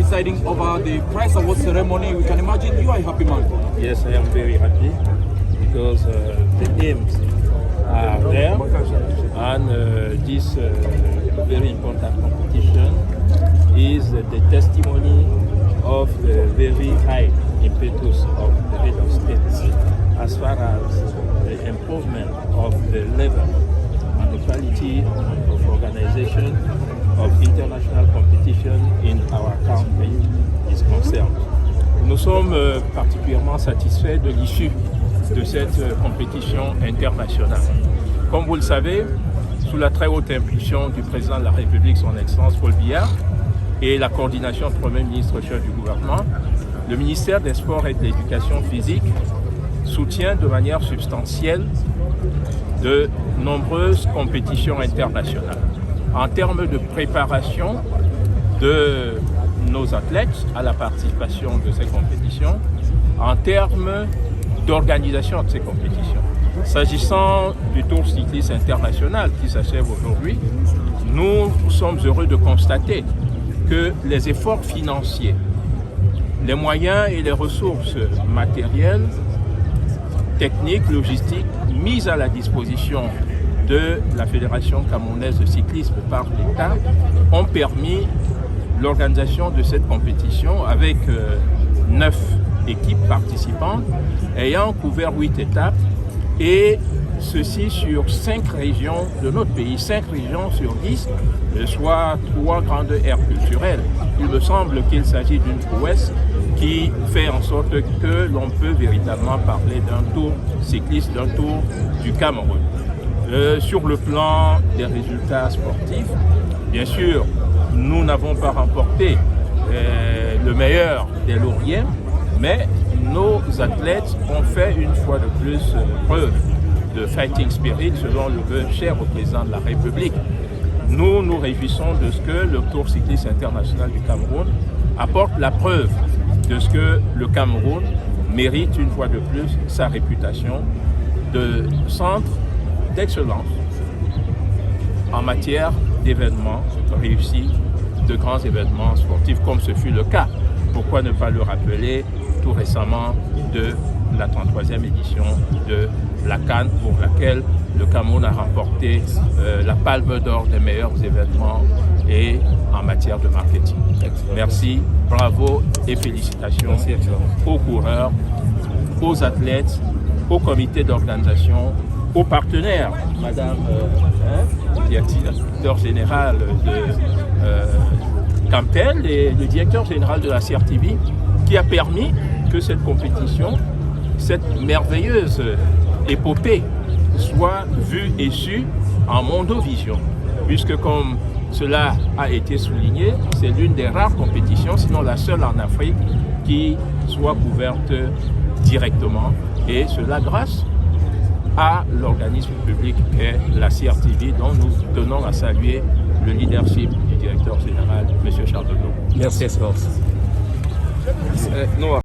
presiding over the prize award ceremony. We can imagine you are a happy man. Yes, I am very happy because the names are there, and this very important competition is the testimony of the very high impetus of the head of state as far as the improvement of the level and the quality of organization of international competition in our country is concerned. Nous sommes particulièrement satisfaits de l'issue de cette compétition internationale. Comme vous le savez, sous la très haute impulsion du président de la République, son Excellence Paul Biya, et la coordination du Premier ministre chef du gouvernement, le ministère des Sports et de l'Éducation physique soutient de manière substantielle de nombreuses compétitions internationales. En termes de préparation de nos athlètes à la participation de ces compétitions, en termes d'organisation de ces compétitions. S'agissant du Tour cycliste international qui s'achève aujourd'hui, nous sommes heureux de constater que les efforts financiers, les moyens et les ressources matérielles, techniques, logistiques mises à la disposition de la Fédération camerounaise de cyclisme par l'État ont permis l'organisation de cette compétition avec 9 équipes participantes ayant couvert 8 étapes, et ceci sur 5 régions de notre pays, 5 régions sur 10, soit 3 grandes aires culturelles. Il me semble qu'il s'agit d'une prouesse qui fait en sorte que l'on peut véritablement parler d'un tour cycliste, d'un tour du Cameroun. Sur le plan des résultats sportifs, bien sûr, nous n'avons pas remporté le meilleur des lauréats, mais nos athlètes ont fait une fois de plus preuve de fighting spirit selon le vœu cher au président de la République. Nous nous réjouissons de ce que le Tour cycliste international du Cameroun apporte la preuve de ce que le Cameroun mérite une fois de plus sa réputation de centre d'excellence en matière d'événements réussis, de grands événements sportifs comme ce fut le cas. Pourquoi ne pas le rappeler tout récemment de la 33e édition de la CAN, pour laquelle le Cameroun a remporté la palme d'or des meilleurs événements et en matière de marketing. Merci, bravo et félicitations aux coureurs, aux athlètes, au comité d'organisation, aux partenaires, Madame directeur général de Campel et le directeur général de la CRTV, qui a permis que cette compétition, cette merveilleuse épopée, soit vue et sue en mondovision, puisque comme cela a été souligné, c'est l'une des rares compétitions, sinon la seule en Afrique, qui soit couverte directement, et cela grâce à l'organisme public qu'est la CRTV, dont nous tenons à saluer le leadership du directeur général, M. Charles Delot. Merci.